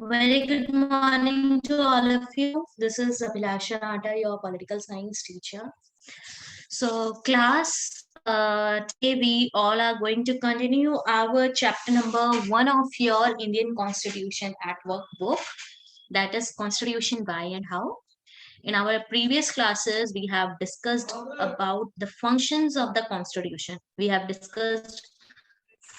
Very good morning to all of you. This is Abhilasha Nata, your political science teacher. So, class, today we all are going to continue our chapter number 1 of your Indian Constitution at Work book, that is Constitution Why and How. In our previous classes, we have discussed about the functions of the Constitution. We have discussed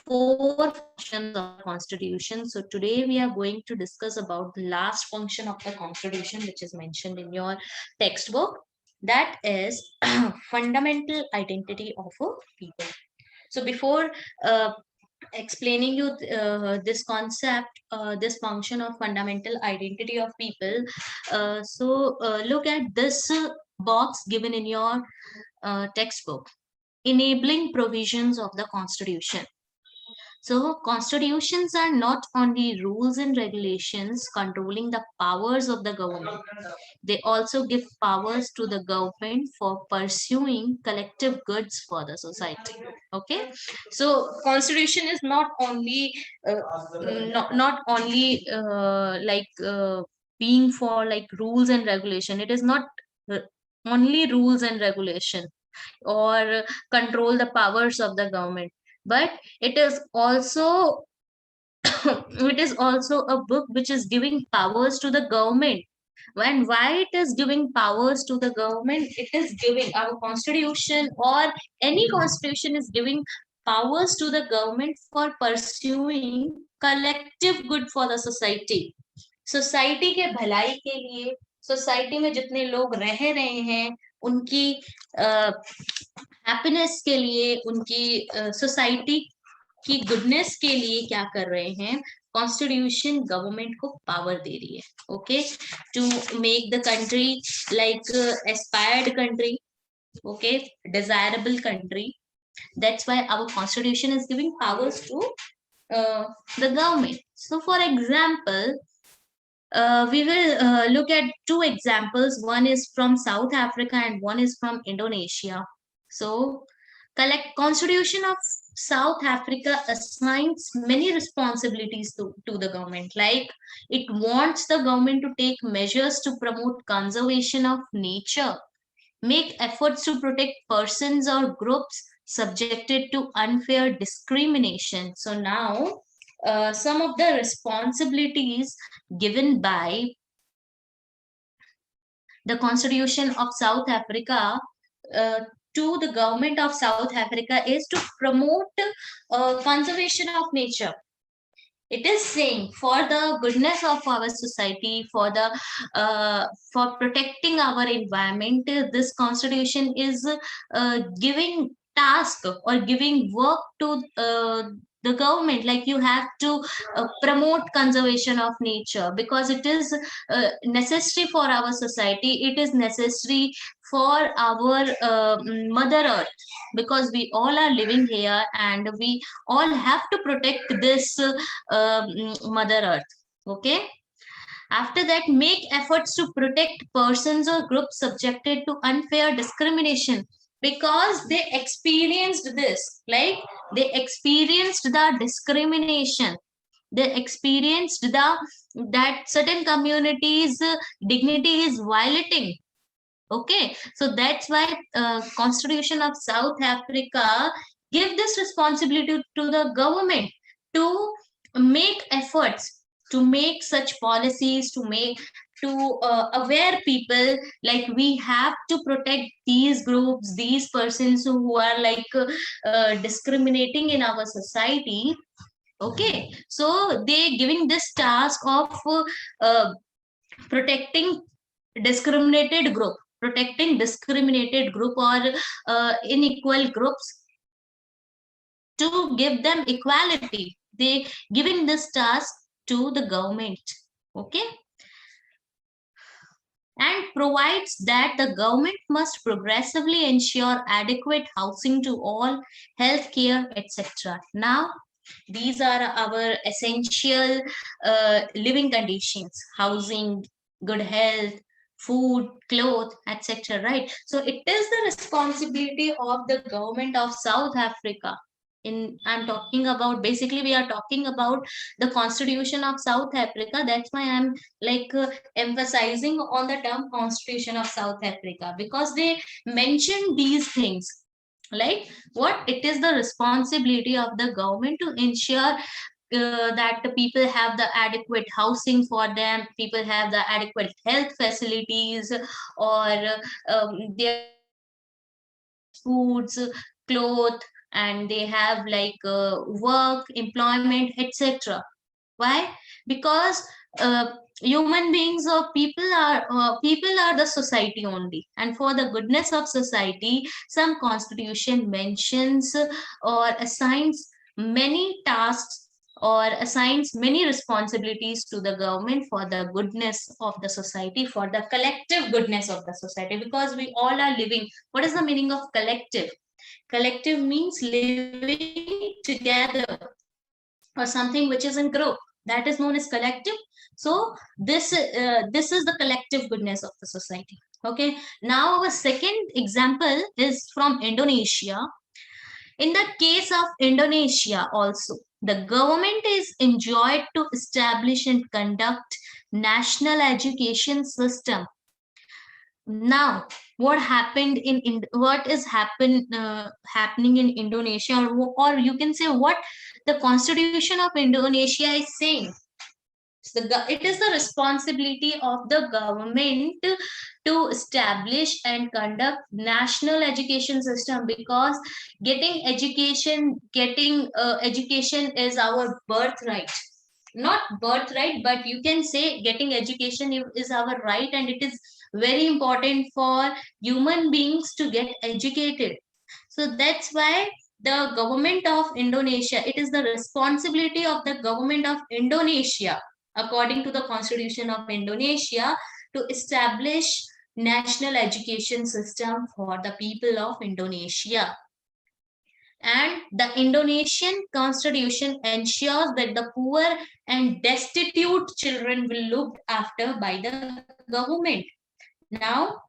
four functions of the Constitution. So today we are going to discuss about the last function of the Constitution, which is mentioned in your textbook. That is fundamental identity of a people. So before explaining you this concept, this function of fundamental identity of people, look at this box given in your textbook, enabling provisions of the Constitution. So, constitutions are not only rules and regulations controlling the powers of the government, they also give powers to the government for pursuing collective goods for the society. Okay, so constitution is not only being for like rules and regulation. It is not uh, only rules and regulation or control the powers of the government, but it is also it is also a book which is giving powers to the government. And why it is giving powers to the government? It is giving our constitution, or any constitution is giving powers to the government for pursuing collective good for the society. Society के भलाई के लिए, society में जितने लोग रह रहे हैं उनकी हैप्पीनेस के लिए, उनकी सोसाइटी की गुडनेस के लिए क्या कर रहे हैं? कॉन्स्टिट्यूशन गवर्नमेंट को पावर दे रही है, okay, to make the country like aspired country, okay, desirable country. That's why our constitution is giving powers to the government. So for example, we will look at two examples. One is from South Africa and one is from Indonesia. So, Constitution of South Africa assigns many responsibilities to the government. Like it wants the government to take measures to promote conservation of nature, make efforts to protect persons or groups subjected to unfair discrimination. So now, some of the responsibilities given by the Constitution of South Africa to the government of South Africa is to promote conservation of nature. It is saying for the goodness of our society, for protecting our environment, this constitution is giving task or giving work to the government. Like you have to promote conservation of nature because it is necessary for our society. It is necessary for our mother earth, because we all are living here and we all have to protect this mother earth. Okay, after that, make efforts to protect persons or groups subjected to unfair discrimination, because they experienced this, like they experienced the discrimination, they experienced that certain communities dignity is violating. Okay, so that's why Constitution of South Africa give this responsibility to the government to make efforts, to make such policies, to aware people, like we have to protect these groups, these persons who are like discriminating in our society. Okay, so they giving this task of uh, protecting discriminated group, protecting discriminated group or unequal groups, to give them equality. They giving this task to the government. Okay, and provides that the government must progressively ensure adequate housing to all, health care, etc. Now, these are our essential living conditions: housing, good health, food, clothes, etc. Right? So it is the responsibility of the government of South Africa I'm talking about, basically we are talking about the constitution of South Africa. That's why I'm like emphasizing on the term constitution of South Africa, because they mention these things, like what it is the responsibility of the government to ensure that the people have the adequate housing for them, people have the adequate health facilities, or their foods, clothes, and they have like work, employment, etc. Why? Because human beings or people are the society only, and for the goodness of society, some constitution mentions or assigns many tasks or assigns many responsibilities to the government for the goodness of the society, for the collective goodness of the society, because we all are living. What is the meaning of collective? Collective means living together, or something which is in group, that is known as collective. So this is the collective goodness of the society. Okay, now our second example is from Indonesia. In the case of Indonesia also, the government is enjoined to establish and conduct national education system. Now what happened what is happening in Indonesia, or you can say what the constitution of Indonesia is saying. So it is the responsibility of the government to establish and conduct national education system, because getting education is our birthright. Not birthright, but you can say getting education is our right, and it is very important for human beings to get educated. So that's why the government of Indonesia, it is the responsibility of the government of Indonesia, according to the constitution of Indonesia, to establish national education system for the people of Indonesia. And the Indonesian constitution ensures that the poor and destitute children will looked after by the government. Now,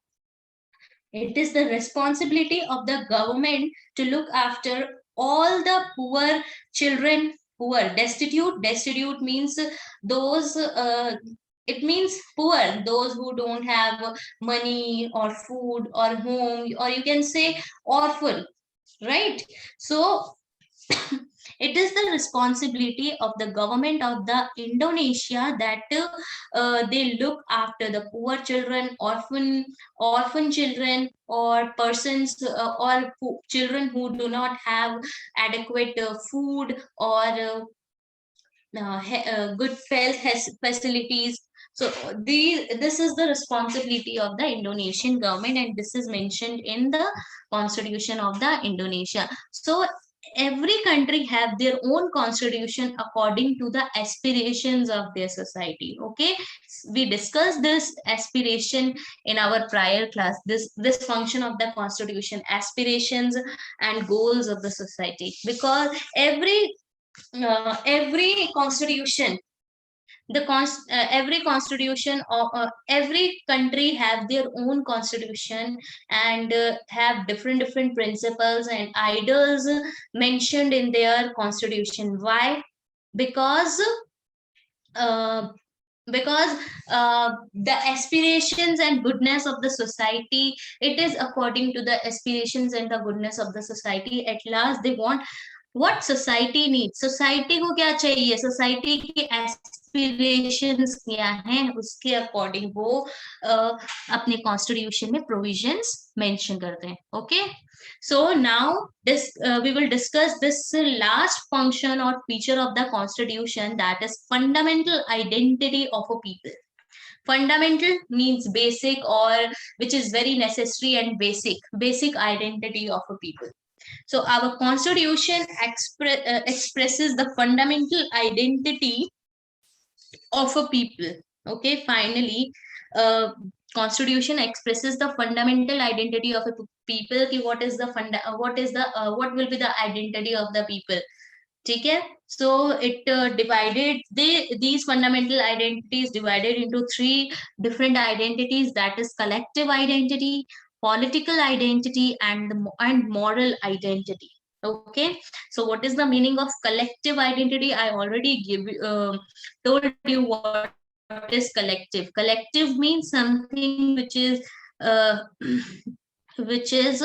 it is the responsibility of the government to look after all the poor children. Poor, destitute means those it means poor, those who don't have money or food or home, or you can say orphan, right? So it is the responsibility of the government of the Indonesia that they look after the poor children, orphan children, or persons or children who do not have adequate food or good health facilities. So this is the responsibility of the Indonesian government, and this is mentioned in the constitution of the Indonesia. So every country have their own constitution according to the aspirations of their society. Okay, we discussed this aspiration in our prior class, this function of the constitution, aspirations and goals of the society, because every constitution, every constitution or every country have their own constitution, and have different principles and ideals mentioned in their constitution. Why? Because uh, because the aspirations and goodness of the society, it is according to the aspirations and the goodness of the society. At last they want what society needs, society को क्या चाहिए, society के aspirations क्या हैं, उसके according वो अपने constitution में provisions mention करते हैं. Okay, so now this we will discuss this last function or feature of the constitution, that is fundamental identity of a people. Fundamental means basic, or which is very necessary and basic identity of a people. So our constitution expresses the fundamental identity of a people. Okay, finally, constitution expresses the fundamental identity of a people. What is the what will be the identity of the people? Okay, so it divided these fundamental identities divided into three different identities, that is collective identity, political identity, and moral identity. Okay, so what is the meaning of collective identity? I already told you what is collective. Collective means something which is which is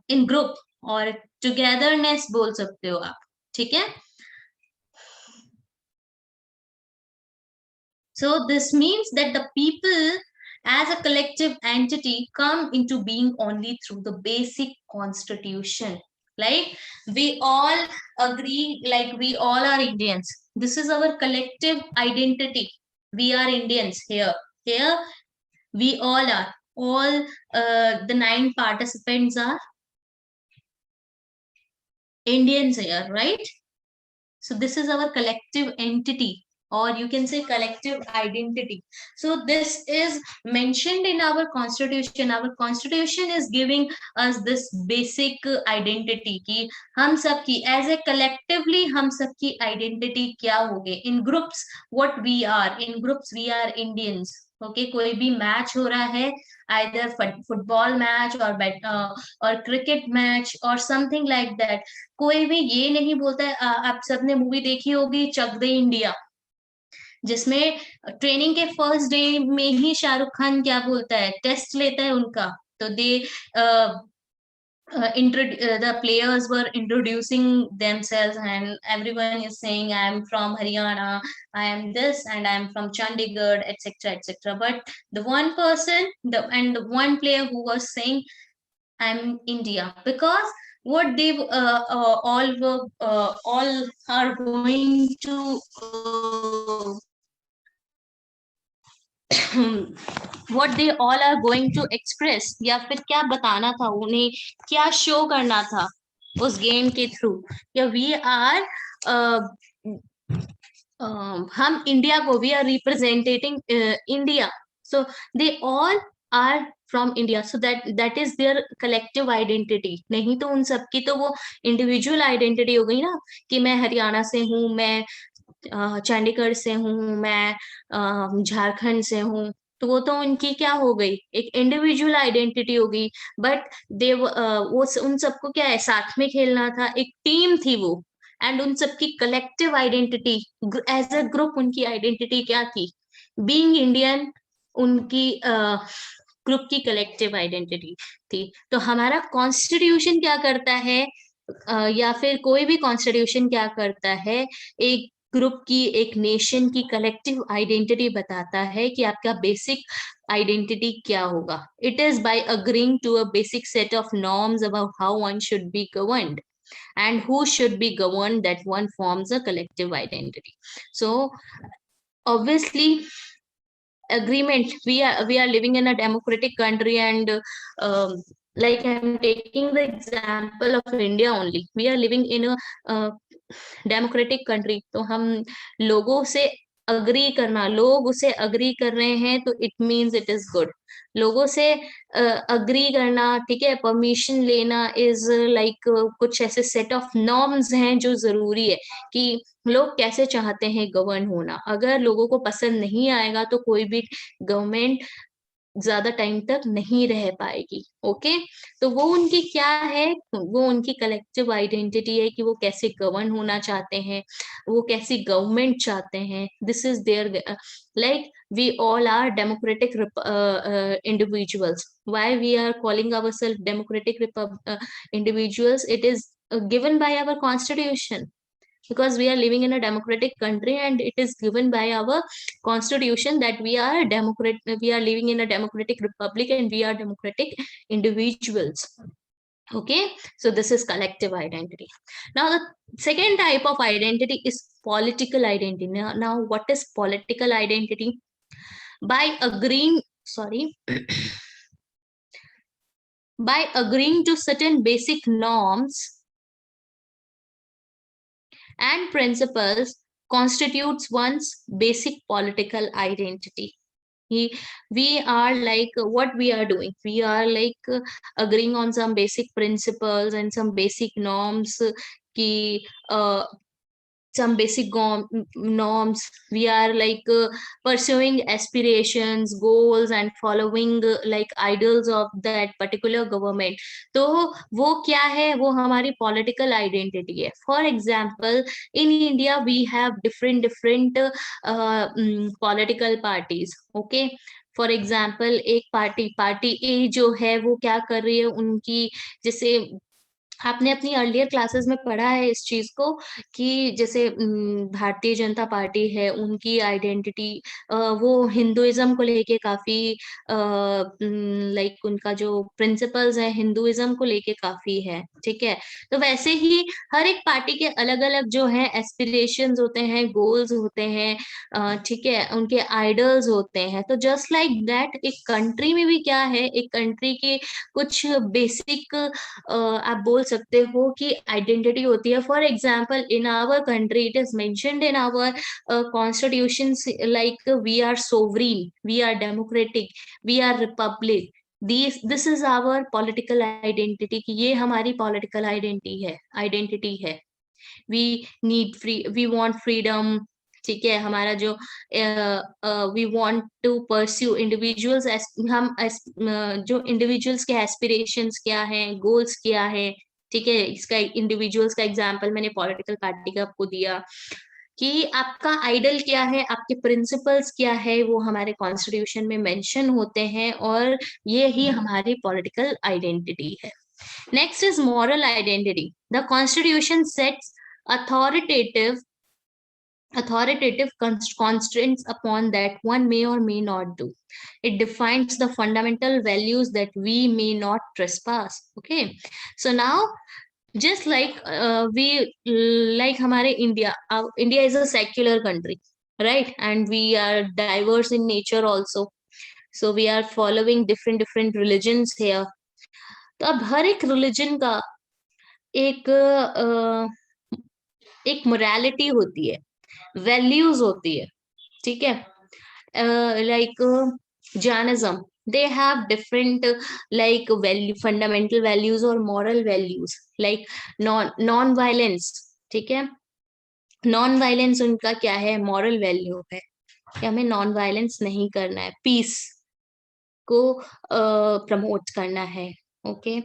in group or togetherness बोल सकते हो आप, ठीक है. So this means that the people as a collective entity come into being only through the basic constitution. Like we all agree, like we all are Indians. This is our collective identity. We are Indians here. Here we all are. All the 9 participants are Indians here, right? So this is our collective entity, or you can say collective identity. So this is mentioned in our constitution. Our constitution is giving us this basic identity कि हम सब की as a collectively हम सब की identity क्या होगी. In groups what we are, in groups we are Indians. Okay कोई भी मैच हो रहा है, आइदर फुटबॉल मैच और क्रिकेट मैच और समथिंग लाइक दैट, कोई भी ये नहीं बोलता है. आप सबने मूवी देखी होगी चक दे इंडिया, जिसमें ट्रेनिंग के फर्स्ट डे में ही शाहरुख खान क्या बोलता है, टेस्ट लेता है उनका. तो दे the players were introducing themselves and everyone is saying I am from Haryana, I am this, and I am from Chandigarh, etc., etc. But the one person, the one player who was saying I'm India, because what they all are going to what they all are going to express, या फिर क्या बताना था उन्हें, क्या show करना था उस गेम के थ्रू, या वी आर हम इंडिया को, we are representing India. So they all are from India, so that is their collective identity. नहीं तो उन सबकी तो वो इंडिविजुअल आइडेंटिटी हो गई ना, कि मैं हरियाणा से हूँ, मैं चंडीगढ़ से हूँ, मैं झारखंड से हूँ. तो वो तो उनकी क्या हो गई, एक इंडिविजुअल आइडेंटिटी हो गई. बट दे वो उन सबको क्या है, साथ में खेलना था, एक टीम थी वो. एंड उन सबकी collective identity as a group, उनकी आइडेंटिटी क्या थी, बीइंग इंडियन. उनकी ग्रुप की कलेक्टिव आइडेंटिटी थी. तो हमारा कॉन्स्टिट्यूशन क्या करता है, या फिर कोई भी कॉन्स्टिट्यूशन क्या करता है, एक ग्रुप की, एक नेशन की कलेक्टिव आइडेंटिटी बताता है कि आपका बेसिक आइडेंटिटी क्या होगा. It is by agreeing to a basic set of norms about how one should be governed and who should be governed, that one forms a collective identity. So obviously agreement, we are living in a democratic country, and like I'm taking the example of India only. We are living in a democratic country. तो हम लोगों से agree करना, लोग उसे agree कर रहे हैं तो it means it is good. लोगों से अग्री करना, ठीक है, परमिशन लेना इज लाइक कुछ ऐसे सेट ऑफ नॉर्म्स हैं जो जरूरी है कि लोग कैसे चाहते हैं गवर्न होना. अगर लोगों को पसंद नहीं आएगा तो कोई भी गवर्नमेंट ज्यादा टाइम तक नहीं रह पाएगी. ओके, तो वो उनकी क्या है, वो उनकी कलेक्टिव आइडेंटिटी है कि वो कैसे गवर्न होना चाहते हैं, वो कैसी गवर्नमेंट चाहते हैं. This is their, like we all are democratic individuals. Why we are calling ourselves democratic individuals? It is given by our constitution, because we are living in a democratic country and it is given by our constitution that we are we are living in a democratic republic and we are democratic individuals. Okay, so this is collective identity. Now the second type of identity is political identity. Now what is political identity? By agreeing, sorry, by agreeing to certain basic norms and principles constitutes one's basic political identity. We are like what we are doing, we are like agreeing on some basic principles and some basic norms ki some basic norms. We are like pursuing aspirations, goals and following like idols of that particular government. तो वो क्या है, वो हमारी political identity है. For example, in India we have different political parties. Okay, for example एक party ए जो है वो क्या कर रही है, उनकी जैसे आपने अपनी अर्लियर क्लासेस में पढ़ा है इस चीज को कि जैसे भारतीय जनता पार्टी है, उनकी आइडेंटिटी वो हिंदुइज्म को लेके काफी लाइक उनका जो प्रिंसिपल्स है हिंदुइज्म को लेके काफी है. ठीक है, तो वैसे ही हर एक पार्टी के अलग अलग जो है एस्पिरेशंस होते हैं, गोल्स होते हैं. ठीक है, उनके आइडल्स होते हैं. तो जस्ट लाइक दैट एक कंट्री में भी क्या है, एक कंट्री के कुछ बेसिक आप बोल सकते हो कि आइडेंटिटी होती है. For example in our country it is mentioned in our constitution like we are sovereign, we are democratic, we are republic. This is our political identity कि ये हमारी पॉलिटिकल आइडेंटिटी है. We need free, we want freedom. ठीक है, हमारा जो we want to pursue individuals, हम जो इंडिविजुअल्स के एस्पिरेशंस क्या हैं, गोल्स क्या है. ठीक है, इसका इंडिविजुअल्स का एग्जांपल मैंने पॉलिटिकल पार्टी का आपको दिया कि आपका आइडल क्या है, आपके प्रिंसिपल्स क्या है, वो हमारे कॉन्स्टिट्यूशन में मेंशन होते हैं और ये ही हमारी पॉलिटिकल आइडेंटिटी है. Next is moral identity. The constitution sets authoritative constraints upon that one may or may not do. It defines the fundamental values that we may not trespass. Okay, so now just like we like हमारे India is a secular country, right? And we are diverse in nature also, so we are following different religions here. तो अब हर एक religion का एक एक morality होती है, values होती है. ठीक है, like Jainism, they have different like value, fundamental values और moral values like non violence. ठीक है, नॉन वायलेंस उनका क्या है, मॉरल वैल्यू है कि हमें नॉन वायलेंस नहीं करना है, पीस को प्रमोट करना है. ओके,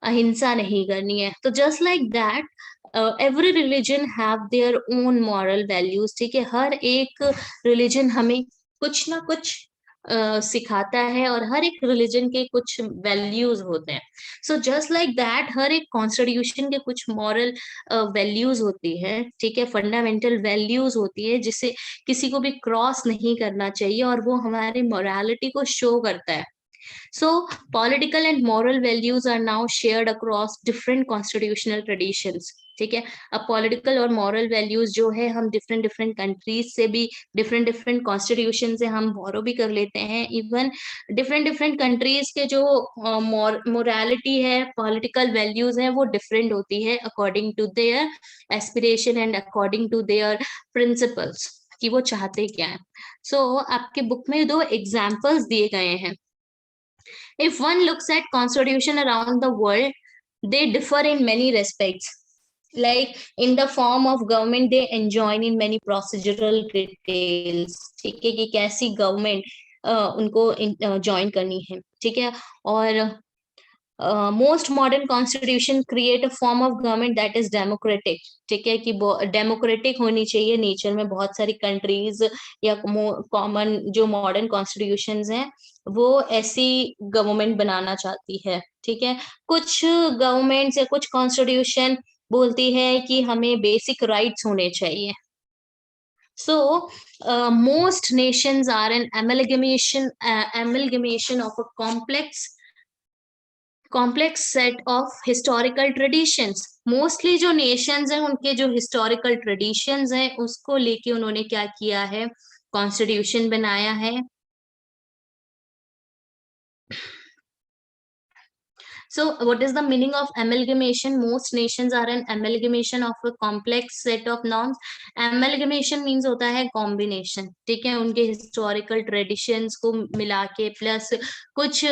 अहिंसा नहीं करनी है. तो just like that every religion have their own moral values. ठीक है, हर एक रिलीजन हमें कुछ ना कुछ सिखाता है और हर एक रिलीजन के कुछ वैल्यूज होते हैं. सो जस्ट लाइक दैट हर एक कॉन्स्टिट्यूशन के कुछ मॉरल वैल्यूज होती है. ठीक है, फंडामेंटल वैल्यूज होती है जिसे किसी को भी क्रॉस नहीं करना चाहिए और वो हमारे मोरालिटी को शो करता है. So political and moral values are now shared across different constitutional traditions. ठीक है, अब पॉलिटिकल और मॉरल वैल्यूज जो है हम डिफरेंट कंट्रीज से भी, डिफरेंट कॉन्स्टिट्यूशन से हम बोरो भी कर लेते हैं. इवन डिफरेंट कंट्रीज के जो मोरालिटी है, पॉलिटिकल वैल्यूज है, वो डिफरेंट होती है according to their aspiration and according to their principles कि वो चाहते क्या है. सो आपके बुक में 2 एग्जाम्पल्स दिए गए हैं. If one looks at constitution around the world, they differ in many respects. Like in the form of government, they enjoin in many procedural details. ठीक है, कि कैसी गवर्नमेंट उनको ज्वाइन करनी है. ठीक है, और most modern constitution create a form of government that is democratic. ठीक है, कि डेमोक्रेटिक होनी चाहिए नेचर में. बहुत सारी कंट्रीज या कॉमन जो मॉडर्न कॉन्स्टिट्यूशंस हैं वो ऐसी गवर्नमेंट बनाना चाहती है. ठीक है, कुछ गवर्नमेंट्स या कुछ कॉन्स्टिट्यूशन बोलती है कि हमें बेसिक राइट्स होने चाहिए. So most nations are an amalgamation of a complex set of historical traditions. Mostly जो नेशंस हैं उनके जो हिस्टोरिकल ट्रेडिशंस हैं उसको लेके उन्होंने क्या किया है, कॉन्स्टिट्यूशन बनाया है. So what is the meaning of amalgamation? Most nations are an amalgamation of a complex set of norms. Amalgamation means होता है combination, ठीक है, उनके historical traditions को मिला के प्लस कुछ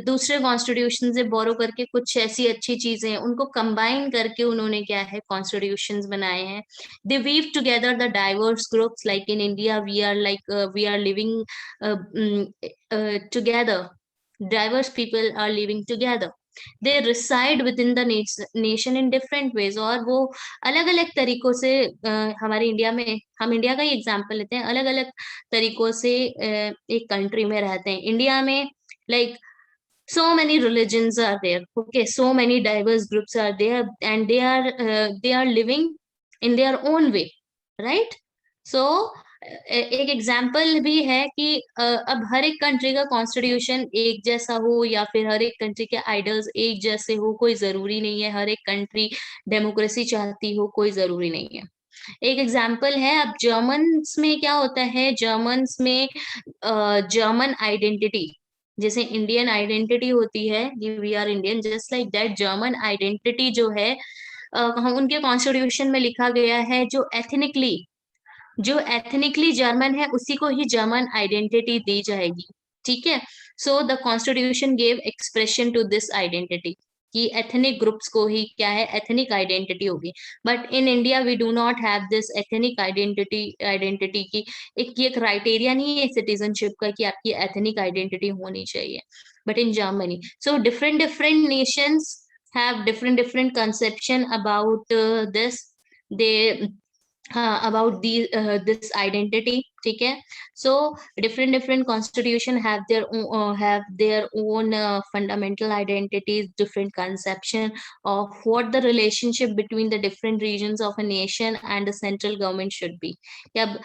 दूसरे कॉन्स्टिट्यूशन से बोरो करके कुछ ऐसी अच्छी चीजें उनको कंबाइन करके उन्होंने क्या है कॉन्स्टिट्यूशंस बनाए हैं. They weave together the diverse groups. Like in India we are living together. Diverse people are living together. They reside within the nation in different ways. और वो अलग अलग तरीकों से हमारे इंडिया में, हम इंडिया का ही एग्जांपल लेते हैं, अलग अलग तरीकों से एक कंट्री में रहते हैं. इंडिया में like so many religions are there, okay, so many diverse groups are there, and they are living in their own way, right? So एक एग्जाम्पल भी है कि अब हर एक कंट्री का कॉन्स्टिट्यूशन एक जैसा हो या फिर हर एक कंट्री के आइडल्स एक जैसे हो, कोई जरूरी नहीं है. हर एक कंट्री डेमोक्रेसी चाहती हो, कोई जरूरी नहीं है. एक एग्जाम्पल है, अब जर्मन्स में क्या होता है, जर्मन्स में जर्मन आइडेंटिटी, जैसे इंडियन आइडेंटिटी होती है we are Indian, just like that German identity जो है उनके कॉन्स्टिट्यूशन में लिखा गया है जो एथनिकली जर्मन है उसी को ही जर्मन आइडेंटिटी दी जाएगी, ठीक है. So the constitution gave expression to this identity कि एथनिक ग्रुप्स को ही क्या है एथनिक आइडेंटिटी होगी. But in India we do not have this ethnic identity की एक ये क्राइटेरिया नहीं है सिटीजनशिप का कि आपकी एथनिक आइडेंटिटी होनी चाहिए. But in Germany, so different different Nations have different conception about this. They about the this identity, ठीक है. So different constitution have their own fundamental identities, different conception of what the relationship between the different regions of a nation and the central government should be. अब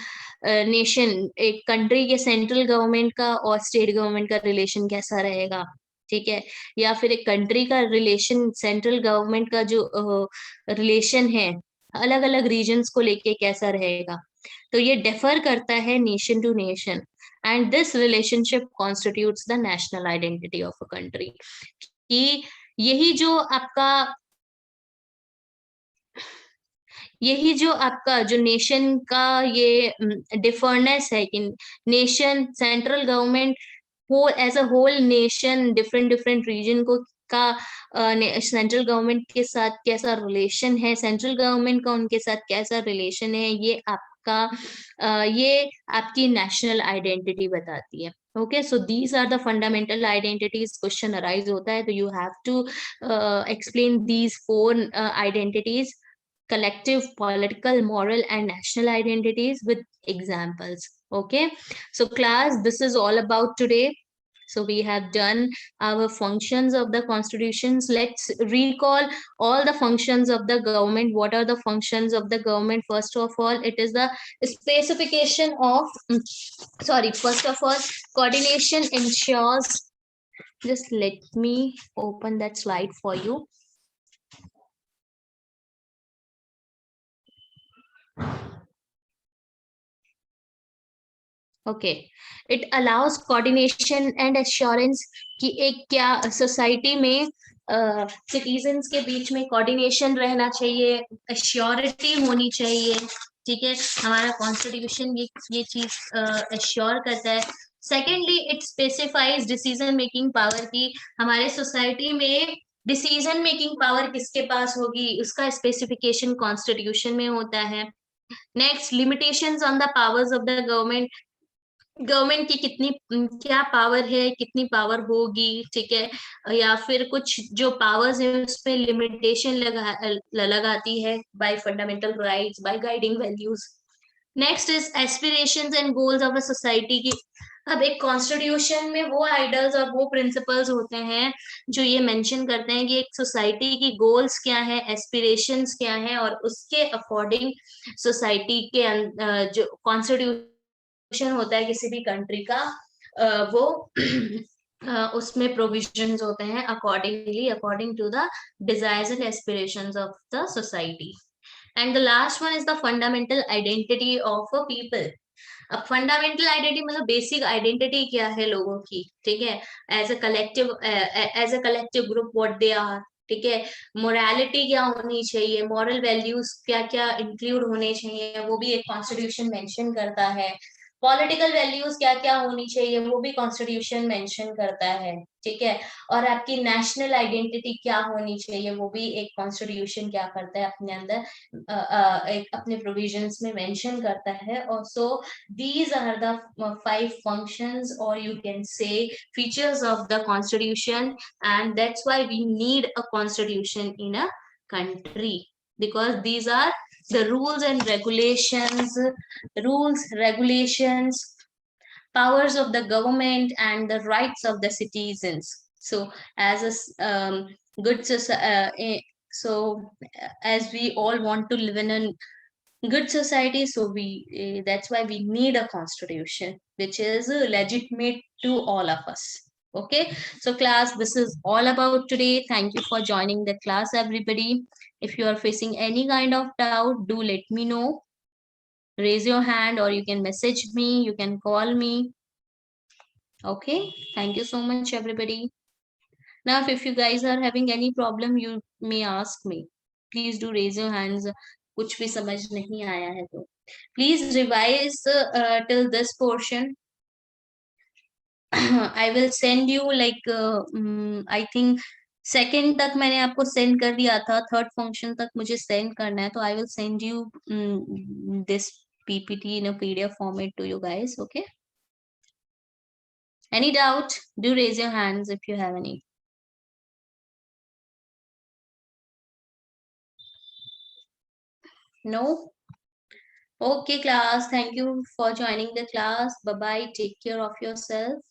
nation एक country के central government का और state government का relation कैसा रहेगा, ठीक है, या फिर एक कंट्री का रिलेशन सेंट्रल गवर्नमेंट का जो रिलेशन है अलग अलग रीजन्स को लेके कैसा रहेगा. तो ये डिफर करता है nation to nation, and this relationship constitutes the national identity of a country. कि यही जो आपका जो नेशन का ये डिफरनेस है कि नेशन सेंट्रल गवर्नमेंट हो as a whole nation different region को का सेंट्रल गवर्नमेंट के साथ कैसा रिलेशन है, सेंट्रल गवर्नमेंट का उनके साथ कैसा रिलेशन है, ये आपकी नेशनल आइडेंटिटी बताती है. Okay, so these are the fundamental identities. Question arise होता है तो you have to explain these 4 identities: collective, political, moral, and national identities with examples. Okay, so class, this is all about today. So we have done our functions of the constitutions. Let's recall all the functions of the government. What are the functions of the government? First of all, it is the specification of first of all, coordination ensures. Just let me open that slide for you. Okay, it allows coordination and assurance कि एक क्या society में citizens के बीच में coordination रहना चाहिए, assurity होनी चाहिए, ठीक है. हमारा कॉन्स्टिट्यूशन ये चीज एश्योर करता है. Secondly, it specifies decision making power की हमारे सोसाइटी में डिसीजन मेकिंग पावर किसके पास होगी उसका स्पेसिफिकेशन कॉन्स्टिट्यूशन में होता है. Next, limitations on the powers of the government की कितनी क्या पावर है, कितनी पावर होगी, ठीक है, या फिर कुछ जो पावर्स है उस पे लिमिटेशन लगाती है by fundamental rights, by guiding values. Next is aspirations and goals of a society की. अब एक कॉन्स्टिट्यूशन में वो आइडियल्स और वो प्रिंसिपल्स होते हैं जो ये मेंशन करते हैं कि एक सोसाइटी की गोल्स क्या है, एस्पिरेशंस क्या है, और उसके अकॉर्डिंग सोसाइटी के जो कॉन्स्टिट्यूशन होता है किसी भी कंट्री का वो उसमें प्रोविजंस होते हैं according to the desires and aspirations of the society. And the last one is the fundamental identity of a people. अब फंडामेंटल आइडेंटिटी मतलब बेसिक आइडेंटिटी क्या है लोगों की, ठीक है, as a collective group what they are, ठीक है। मोरालिटी क्या होनी चाहिए, मॉरल वैल्यूज क्या क्या इंक्लूड होने चाहिए, वो भी एक कॉन्स्टिट्यूशन मेंशन करता है। पॉलिटिकल वैल्यूज क्या क्या होनी चाहिए, वो भी कॉन्स्टिट्यूशन मेंशन करता है, ठीक है। और आपकी नेशनल आइडेंटिटी क्या होनी चाहिए, वो भी एक कॉन्स्टिट्यूशन क्या करता है अपने अंदर, एक अपने प्रोविजंस में मेंशन करता है। और सो these are the five functions, or you can say features of the constitution, and that's why we need a constitution in a country, because these are the rules, regulations, powers of the government, and the rights of the citizens. So as good so as we all want to live in a good society, so we that's why we need a constitution which is legitimate to all of us. Okay, so class, this is all about today. Thank you for joining the class, everybody. If you are facing any kind of doubt, do let me know. Raise your hand, or you can message me, you can call me. Okay, thank you so much, everybody. Now, if you guys are having any problem, you may ask me. Please do raise your hands. कुछ भी समझ नहीं आया है तो please revise till this portion. I will send you like I think second तक मैंने आपको सेंड कर दिया था, थर्ड फंक्शन तक मुझे सेंड करना है, तो I will send you this PPT in a PDF format to you guys. Okay, any doubt, do raise your hands if you have any. No? Okay, class. Thank you for joining the class. Bye bye. Take care of yourself.